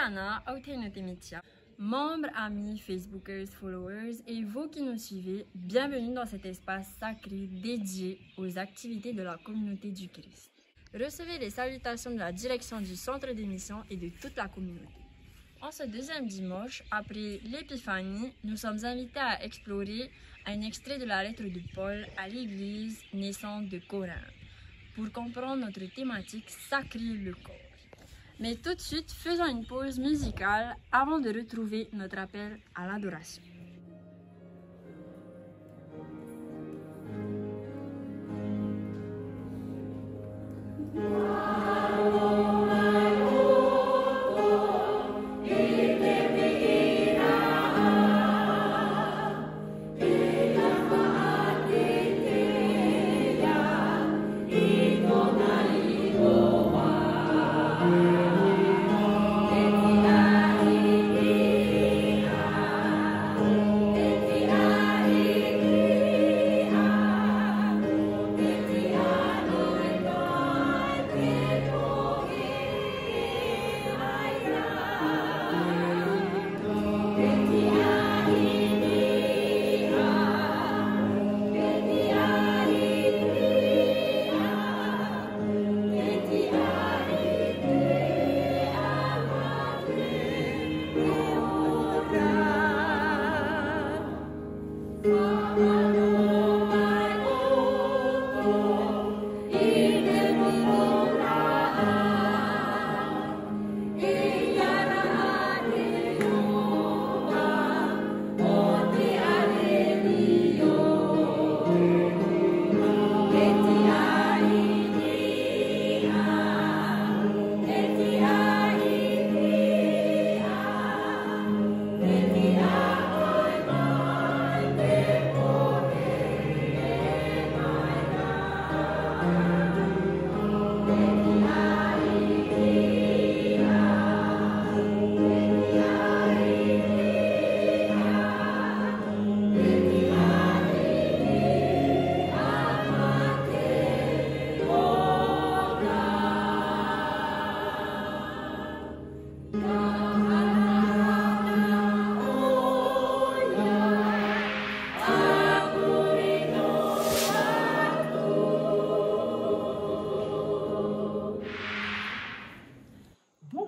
Rana, Authenotemitia, membres, amis, Facebookers, followers et vous qui nous suivez, bienvenue dans cet espace sacré dédié aux activités de la communauté du Christ. Recevez les salutations de la direction du centre d'émission et de toute la communauté. En ce deuxième dimanche, après l'Épiphanie, nous sommes invités à explorer un extrait de la lettre de Paul à l'église naissante de Corinthe pour comprendre notre thématique sacrée le corps. Mais tout de suite, faisons une pause musicale avant de retrouver notre appel à l'adoration.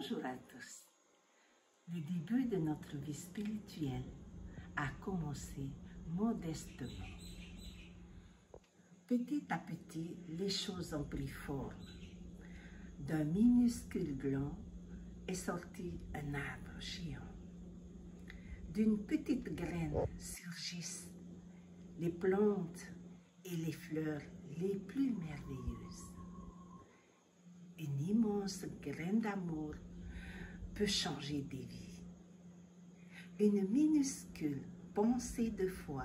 Bonjour à tous. Le début de notre vie spirituelle a commencé modestement. Petit à petit, les choses ont pris forme. D'un minuscule gland est sorti un arbre géant. D'une petite graine surgissent les plantes et les fleurs les plus merveilleuses. Une immense graine d'amour peut changer des vies. Une minuscule pensée de foi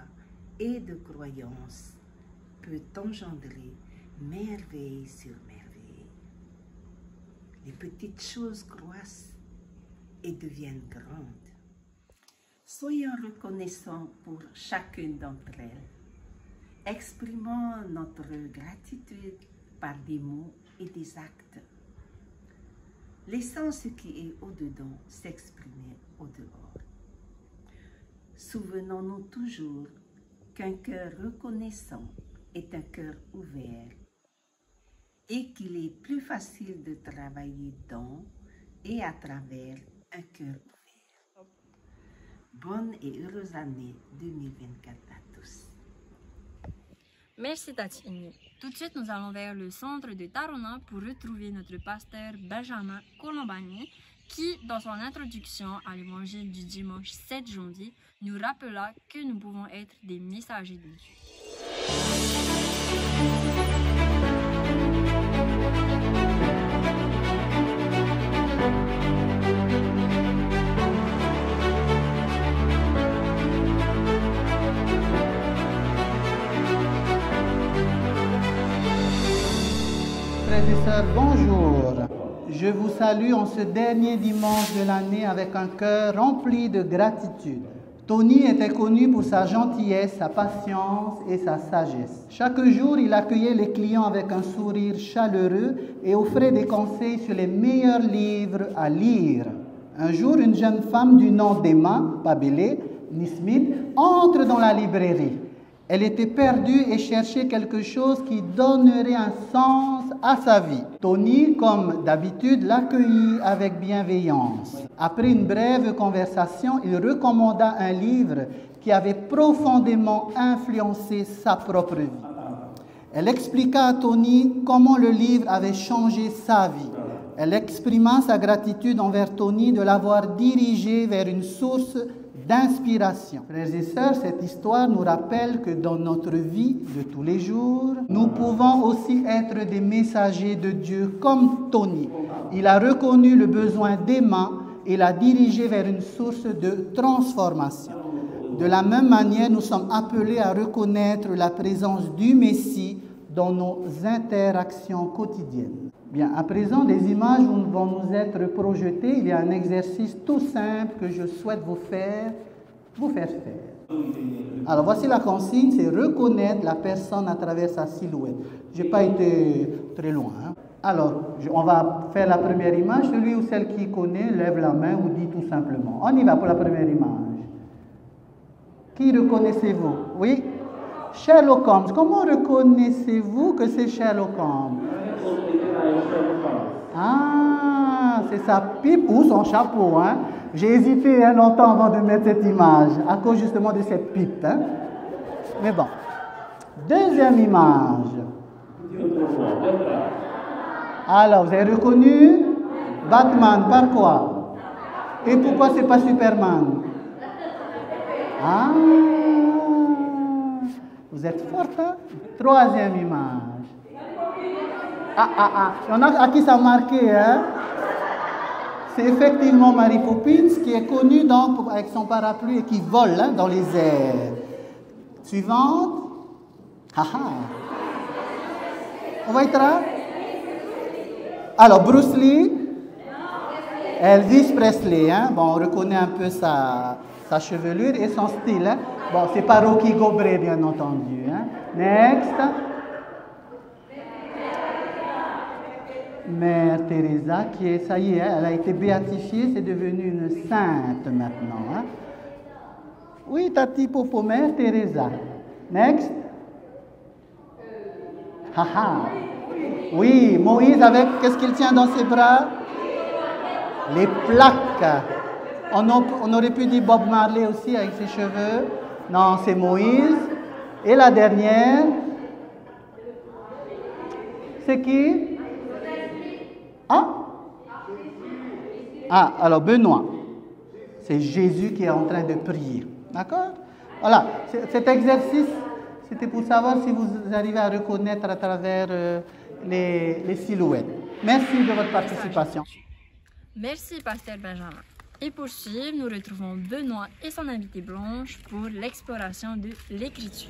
et de croyance peut engendrer merveille sur merveille. Les petites choses croissent et deviennent grandes. Soyons reconnaissants pour chacune d'entre elles. Exprimons notre gratitude par des mots et des actes. Laissons ce qui est au-dedans s'exprimer au-dehors. Souvenons-nous toujours qu'un cœur reconnaissant est un cœur ouvert et qu'il est plus facile de travailler dans et à travers un cœur ouvert. Bonne et heureuse année 2024 à tous. Merci Tati Inni. Tout de suite, nous allons vers le centre de Tarona pour retrouver notre pasteur Benjamin Colombani qui, dans son introduction à l'évangile du dimanche 7 janvier, nous rappela que nous pouvons être des messagers de Dieu. Frères et sœurs, bonjour. Je vous salue en ce dernier dimanche de l'année avec un cœur rempli de gratitude. Tony était connu pour sa gentillesse, sa patience et sa sagesse. Chaque jour, il accueillait les clients avec un sourire chaleureux et offrait des conseils sur les meilleurs livres à lire. Un jour, une jeune femme du nom d'Emma, pas Bélé, ni Smith, entre dans la librairie. Elle était perdue et cherchait quelque chose qui donnerait un sens à sa vie. Tony, comme d'habitude, l'accueillit avec bienveillance. Après une brève conversation, il recommanda un livre qui avait profondément influencé sa propre vie. Elle expliqua à Tony comment le livre avait changé sa vie. Elle exprima sa gratitude envers Tony de l'avoir dirigé vers une source d'inspiration. Frères et sœurs, cette histoire nous rappelle que dans notre vie de tous les jours, nous pouvons aussi être des messagers de Dieu comme Tony. Il a reconnu le besoin d'Emma et l'a dirigé vers une source de transformation. De la même manière, nous sommes appelés à reconnaître la présence du Messie dans nos interactions quotidiennes. Bien, à présent, des images vont nous être projetées. Il y a un exercice tout simple que je souhaite vous faire faire. Alors, voici la consigne, c'est reconnaître la personne à travers sa silhouette. Je n'ai pas été très loin. Alors, on va faire la première image. Celui ou celle qui connaît, lève la main ou dit tout simplement. On y va pour la première image. Qui reconnaissez-vous? Oui? Sherlock Holmes. Comment reconnaissez-vous que c'est Sherlock Holmes? Ah, c'est sa pipe ou son chapeau. Hein? J'ai hésité longtemps avant de mettre cette image, à cause justement de cette pipe. Hein? Mais bon. Deuxième image. Alors, vous avez reconnu Batman, par quoi? Et pourquoi c'est pas Superman? Ah, vous êtes forte, hein? Troisième image. Il y en a à qui ça a marqué, hein? C'est effectivement Mary Poppins qui est connue avec son parapluie et qui vole hein, dans les airs. Suivante. On va être là? Alors, Bruce Lee. Elvis Presley. Hein? Bon, on reconnaît un peu sa chevelure et son style. Hein? Bon, c'est pas Rocky Gobret, bien entendu. Hein? Next. Mère Teresa, qui est, ça y est, elle a été béatifiée, c'est devenu une sainte maintenant. Hein? Oui, Tati Popo, Mère Teresa. Next. Oui, Moïse avec, qu'est-ce qu'il tient dans ses bras? Les plaques. On aurait pu dire Bob Marley aussi avec ses cheveux. Non, c'est Moïse. Et la dernière, c'est qui? Alors Benoît. C'est Jésus qui est en train de prier. D'accord? Voilà, cet exercice, c'était pour savoir si vous arrivez à reconnaître à travers les silhouettes. Merci de votre participation. Merci, Pasteur Benjamin. Et pour suivre, nous retrouvons Benoît et son invité Blanche pour l'exploration de l'écriture.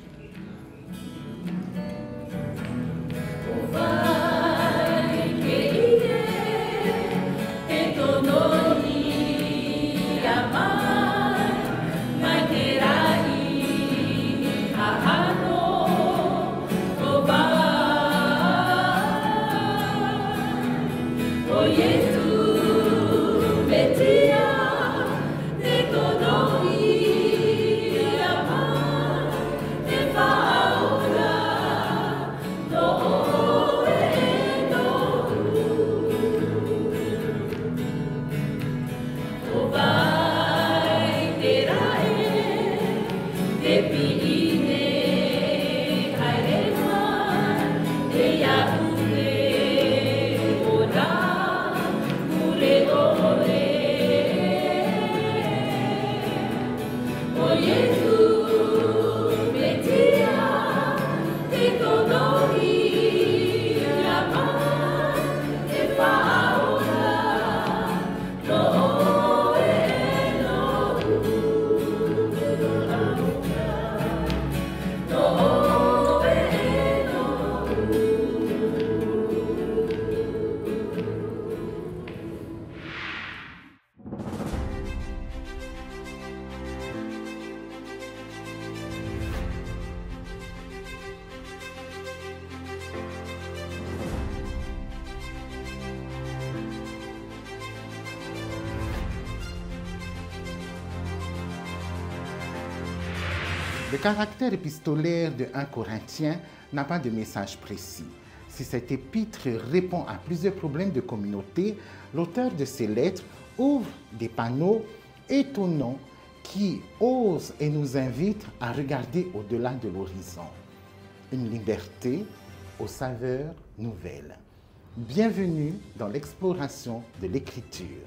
Le caractère épistolaire de 1 Corinthiens n'a pas de message précis. Si cette épître répond à plusieurs problèmes de communauté, l'auteur de ces lettres ouvre des panneaux étonnants qui osent et nous invitent à regarder au-delà de l'horizon. Une liberté aux saveurs nouvelles. Bienvenue dans l'exploration de l'écriture.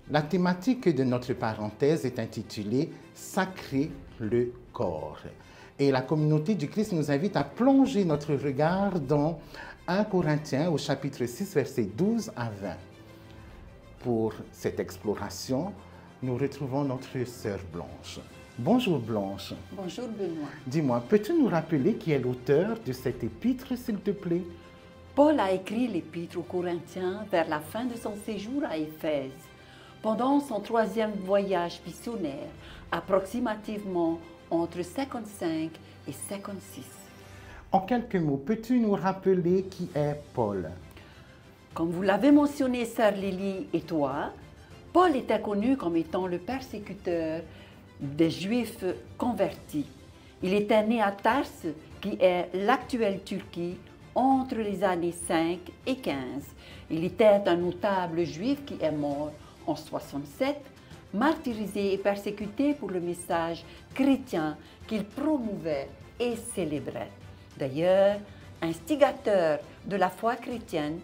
La thématique de notre parenthèse est intitulée « Sacrer le corps ». Et la communauté du Christ nous invite à plonger notre regard dans 1 Corinthiens au chapitre 6, versets 12 à 20. Pour cette exploration, nous retrouvons notre sœur Blanche. Bonjour Blanche. Bonjour Benoît. Dis-moi, peux-tu nous rappeler qui est l'auteur de cette épître, s'il te plaît? Paul a écrit l'épître aux Corinthiens vers la fin de son séjour à Éphèse, pendant son 3e voyage missionnaire, approximativement entre 55 et 56. En quelques mots, peux-tu nous rappeler qui est Paul? Comme vous l'avez mentionné, sœur Lily et toi, Paul était connu comme étant le persécuteur des Juifs convertis. Il était né à Tars, qui est l'actuelle Turquie, entre les années 5 et 15. Il était un notable juif qui est mort en 67, martyrisé et persécuté pour le message chrétien qu'il promouvait et célébrait. D'ailleurs, instigateur de la foi chrétienne,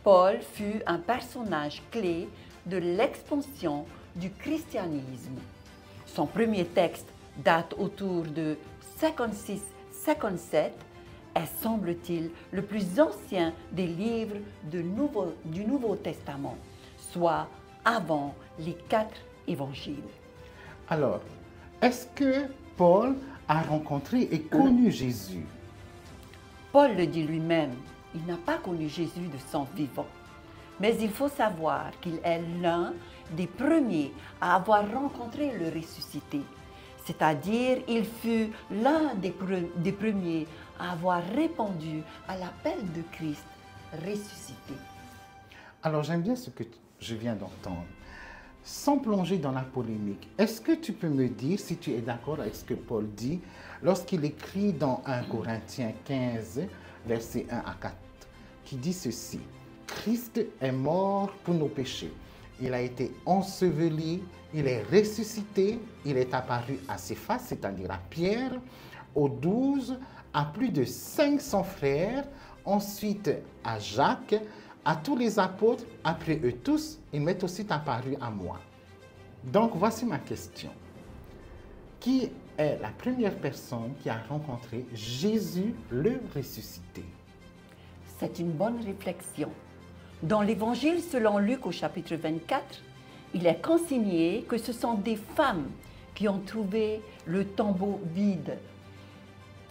Paul fut un personnage clé de l'expansion du christianisme. Son premier texte date autour de 56-57, est, semble-t-il, le plus ancien des livres du Nouveau Testament, soit avant les 4 évangiles. Alors, est-ce que Paul a rencontré et connu Jésus? Paul le dit lui-même, il n'a pas connu Jésus de son vivant. Mais il faut savoir qu'il est l'un des premiers à avoir rencontré le ressuscité. C'est-à-dire, il fut l'un des premiers à avoir répondu à l'appel de Christ ressuscité. Alors, j'aime bien ce que je viens d'entendre. Sans plonger dans la polémique, est-ce que tu peux me dire si tu es d'accord avec ce que Paul dit lorsqu'il écrit dans 1 Corinthiens 15, versets 1 à 4, qui dit ceci: « Christ est mort pour nos péchés. Il a été enseveli, il est ressuscité, il est apparu à Céphas, c'est-à-dire à Pierre, aux 12, à plus de 500 frères, ensuite à Jacques, à tous les apôtres, après eux tous, il m'est aussi apparu à moi. » Donc, voici ma question. Qui est la première personne qui a rencontré Jésus le ressuscité? C'est une bonne réflexion. Dans l'Évangile selon Luc au chapitre 24, il est consigné que ce sont des femmes qui ont trouvé le tombeau vide.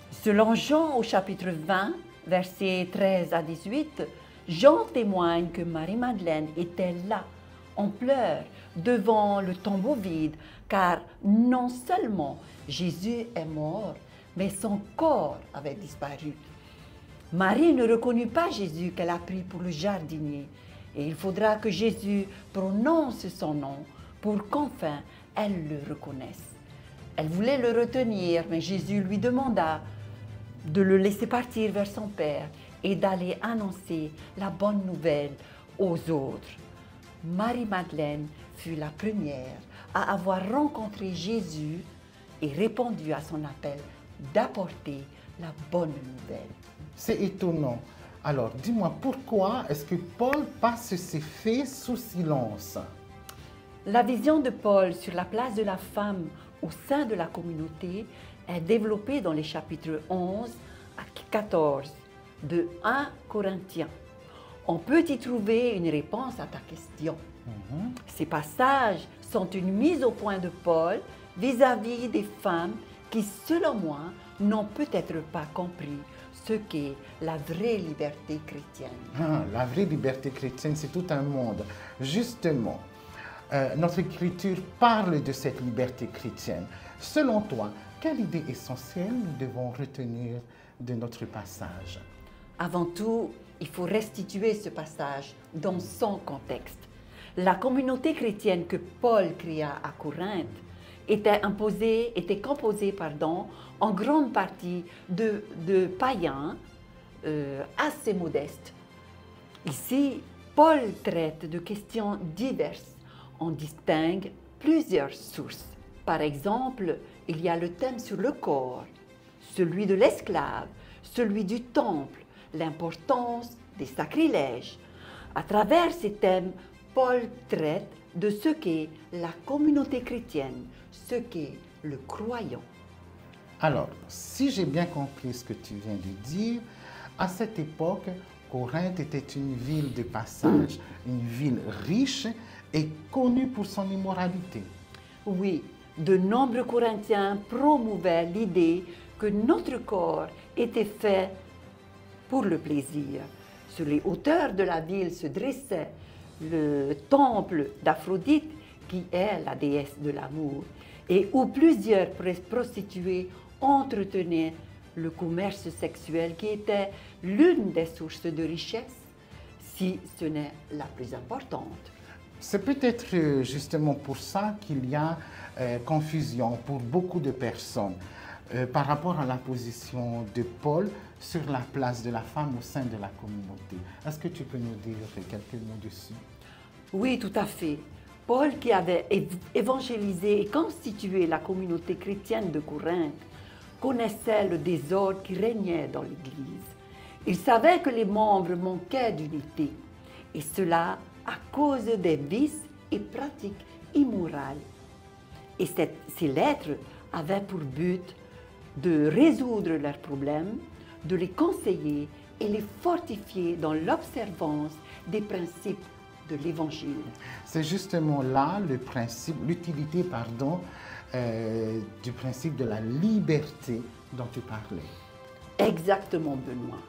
Selon Jean au chapitre 20, versets 13 à 18, Jean témoigne que Marie-Madeleine était là, en pleurs, devant le tombeau vide, car non seulement Jésus est mort, mais son corps avait disparu. Marie ne reconnut pas Jésus qu'elle a pris pour le jardinier, et il faudra que Jésus prononce son nom pour qu'enfin elle le reconnaisse. Elle voulait le retenir, mais Jésus lui demanda de le laisser partir vers son Père et d'aller annoncer la bonne nouvelle aux autres. Marie-Madeleine fut la première à avoir rencontré Jésus et répondu à son appel d'apporter la bonne nouvelle. C'est étonnant. Alors, dis-moi, pourquoi est-ce que Paul passe ces faits sous silence? La vision de Paul sur la place de la femme au sein de la communauté est développée dans les chapitres 11 à 14 de 1 Corinthiens. On peut y trouver une réponse à ta question. Ces passages sont une mise au point de Paul vis-à-vis des femmes qui, selon moi, n'ont peut-être pas compris ce qu'est la vraie liberté chrétienne. La vraie liberté chrétienne, c'est tout un monde. Justement, notre Écriture parle de cette liberté chrétienne. Selon toi, quelle idée essentielle nous devons retenir de notre passage? Avant tout, il faut restituer ce passage dans son contexte. La communauté chrétienne que Paul créa à Corinthe était composée en grande partie de païens assez modestes. Ici, Paul traite de questions diverses. On distingue plusieurs sources. Par exemple, il y a le thème sur le corps, celui de l'esclave, celui du temple, l'importance des sacrilèges. À travers ces thèmes, Paul traite de ce qu'est la communauté chrétienne, ce qu'est le croyant. Alors, si j'ai bien compris ce que tu viens de dire, à cette époque, Corinthe était une ville de passage, une ville riche et connue pour son immoralité. Oui, de nombreux Corinthiens promouvaient l'idée que notre corps était fait pour le plaisir. Sur les hauteurs de la ville se dressait le temple d'Aphrodite, qui est la déesse de l'amour, et où plusieurs prostituées entretenaient le commerce sexuel qui était l'une des sources de richesse, si ce n'est la plus importante. C'est peut-être justement pour ça qu'il y a confusion pour beaucoup de personnes par rapport à la position de Paul sur la place de la femme au sein de la communauté. Est-ce que tu peux nous dire quelques mots dessus? Oui, tout à fait. Paul, qui avait évangélisé et constitué la communauté chrétienne de Corinthe, connaissait le désordre qui régnait dans l'Église. Il savait que les membres manquaient d'unité, et cela à cause des vices et pratiques immorales. Et ces lettres avaient pour but de résoudre leurs problèmes, de les conseiller et les fortifier dans l'observance des principes de l'Évangile. C'est justement là l'utilité du principe de la liberté dont tu parlais. Exactement, Benoît.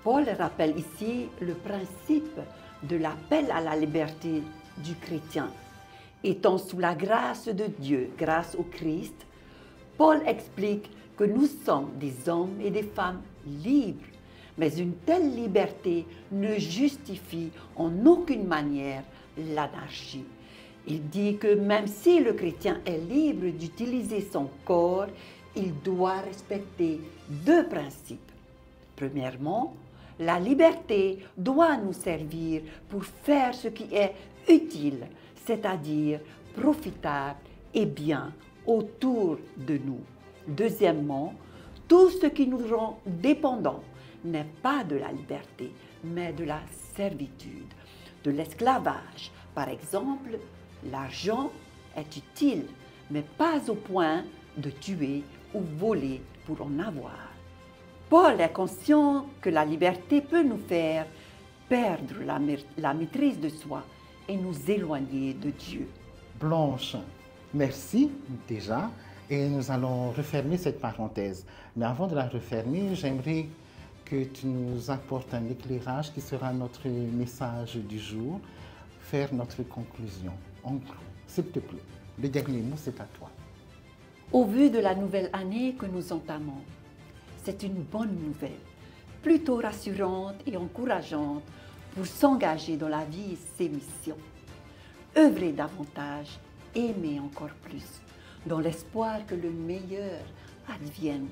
Paul rappelle ici le principe de l'appel à la liberté du chrétien. Étant sous la grâce de Dieu, grâce au Christ, Paul explique que nous sommes des hommes et des femmes libres. Mais une telle liberté ne justifie en aucune manière l'anarchie. Il dit que même si le chrétien est libre d'utiliser son corps, il doit respecter deux principes. Premièrement, la liberté doit nous servir pour faire ce qui est utile, c'est-à-dire profitable et bien autour de nous. Deuxièmement, tout ce qui nous rend dépendants n'est pas de la liberté, mais de la servitude, de l'esclavage. Par exemple, l'argent est utile, mais pas au point de tuer ou voler pour en avoir. Paul est conscient que la liberté peut nous faire perdre la maîtrise de soi et nous éloigner de Dieu. Blanche, merci déjà, et nous allons refermer cette parenthèse. Mais avant de la refermer, j'aimerais que tu nous apportes un éclairage qui sera notre message du jour, faire notre conclusion. En gros, s'il te plaît, le dernier mot, c'est à toi. Au vu de la nouvelle année que nous entamons, c'est une bonne nouvelle, plutôt rassurante et encourageante pour s'engager dans la vie et ses missions. Œuvrer davantage, aimer encore plus, dans l'espoir que le meilleur advienne.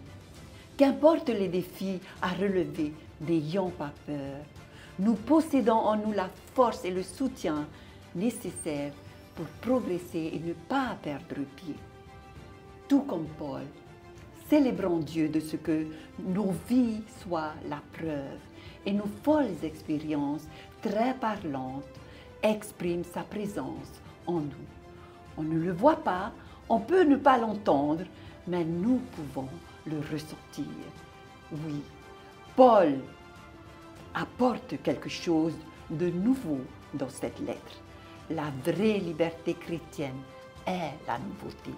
Qu'importe les défis à relever, n'ayons pas peur. Nous possédons en nous la force et le soutien nécessaires pour progresser et ne pas perdre pied. Tout comme Paul, célébrons Dieu de ce que nos vies soient la preuve et nos folles expériences très parlantes expriment sa présence en nous. On ne le voit pas, on peut ne pas l'entendre, mais nous pouvons le ressentir. Oui, Paul apporte quelque chose de nouveau dans cette lettre. La vraie liberté chrétienne est la nouveauté.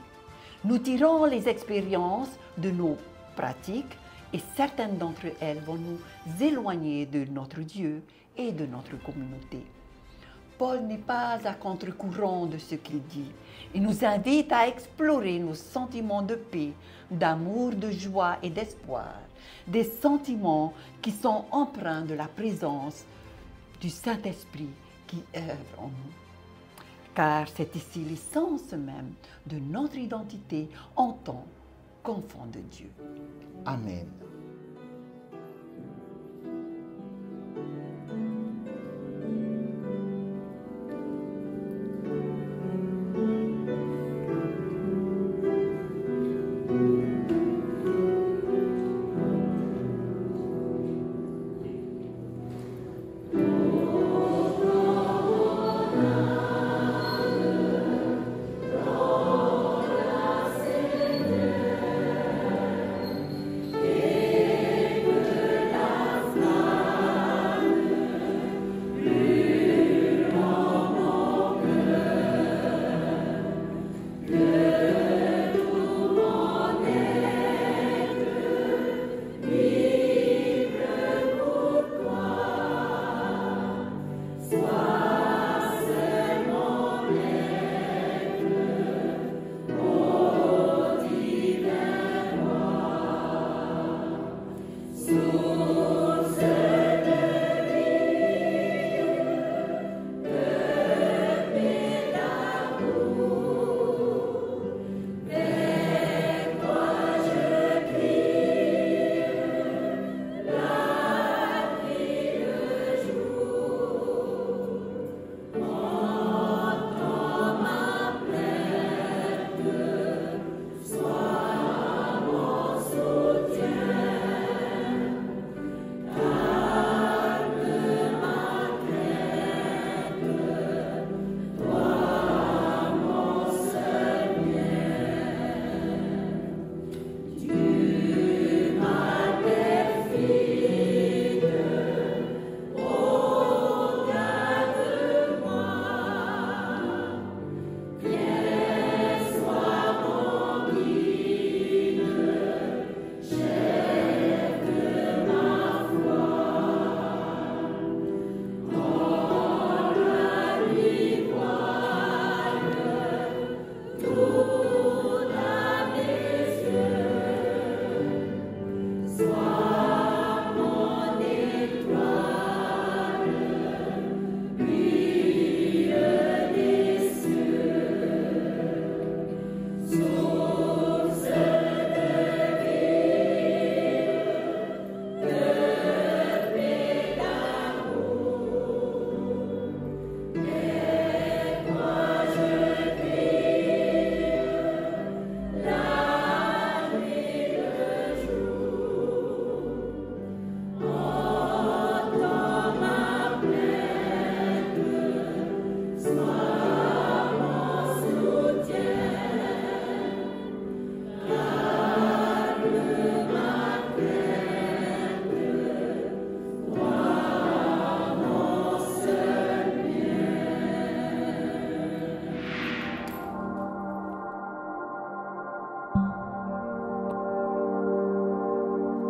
Nous tirons les expériences de nos pratiques et certaines d'entre elles vont nous éloigner de notre Dieu et de notre communauté. Paul n'est pas à contre-courant de ce qu'il dit. Il nous invite à explorer nos sentiments de paix, d'amour, de joie et d'espoir, des sentiments qui sont empreints de la présence du Saint-Esprit qui œuvre en nous. Car c'est ici l'essence même de notre identité en tant qu'enfant de Dieu. Amen.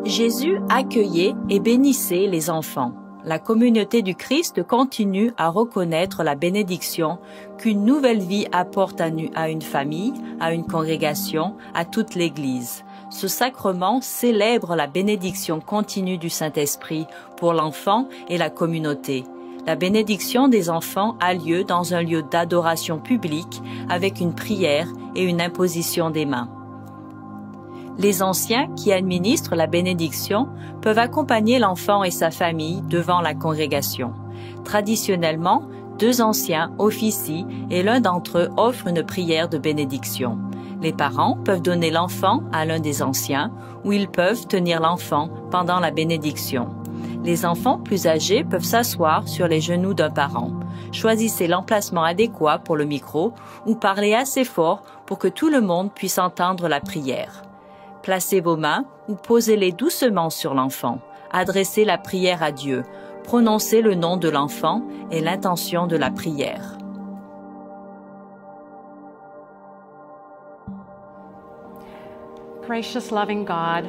Jésus accueillait et bénissait les enfants. La communauté du Christ continue à reconnaître la bénédiction qu'une nouvelle vie apporte à une famille, à une congrégation, à toute l'Église. Ce sacrement célèbre la bénédiction continue du Saint-Esprit pour l'enfant et la communauté. La bénédiction des enfants a lieu dans un lieu d'adoration publique avec une prière et une imposition des mains. Les anciens qui administrent la bénédiction peuvent accompagner l'enfant et sa famille devant la congrégation. Traditionnellement, 2 anciens officient et l'un d'entre eux offre une prière de bénédiction. Les parents peuvent donner l'enfant à l'un des anciens ou ils peuvent tenir l'enfant pendant la bénédiction. Les enfants plus âgés peuvent s'asseoir sur les genoux d'un parent. Choisissez l'emplacement adéquat pour le micro ou parlez assez fort pour que tout le monde puisse entendre la prière. Placez vos mains ou posez-les doucement sur l'enfant. Adressez la prière à Dieu. Prononcez le nom de l'enfant et l'intention de la prière. Gracious, loving God,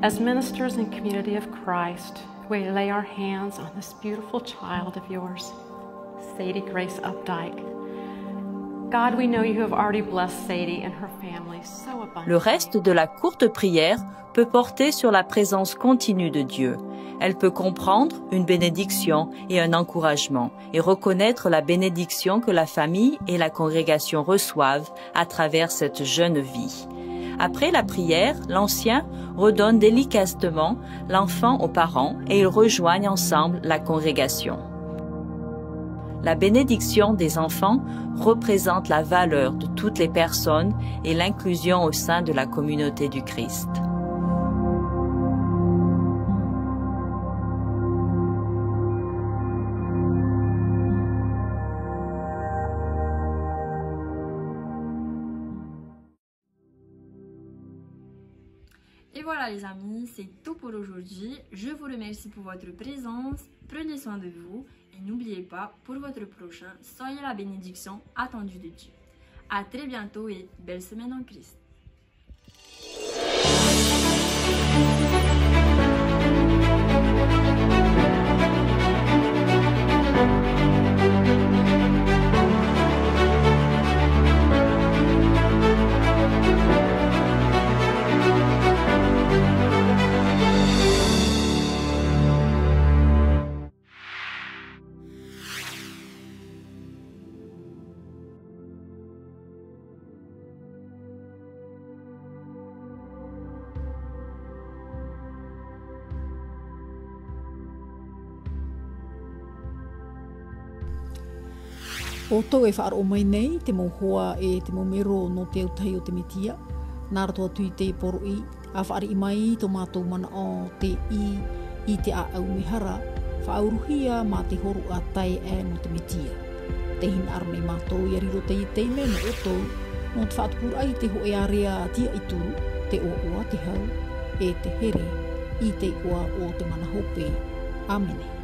as ministers and community of Christ, we lay our hands on this beautiful child of yours. Sadie Grace Updike. God, we know you have already blessed Sadie and her family so abundantly. Le reste de la courte prière peut porter sur la présence continue de Dieu. Elle peut comprendre une bénédiction et un encouragement et reconnaître la bénédiction que la famille et la congrégation reçoivent à travers cette jeune vie. Après la prière, l'ancien redonne délicatement l'enfant aux parents et ils rejoignent ensemble la congrégation. La bénédiction des enfants représente la valeur de toutes les personnes et l'inclusion au sein de la communauté du Christ. Et voilà les amis, c'est tout pour aujourd'hui. Je vous remercie pour votre présence. Prenez soin de vous et n'oubliez pas, pour votre prochain, soyez la bénédiction attendue de Dieu. À très bientôt et belle semaine en Christ. O tau e whaaro mai nei, te mohua e te momero no te utahi o te mitia. Nāra toa tui te poro i, a whaari i mai to mātou mana o te i te a au mihara, whaauruhia mā te horu a tai e no te mitia. Te hin ara nei mātou i ariro te i teime no o tau, no te whaatupur ai te ho e area tia i turu, te oa te hau, e te here, i te oa o te mana hope. Amene.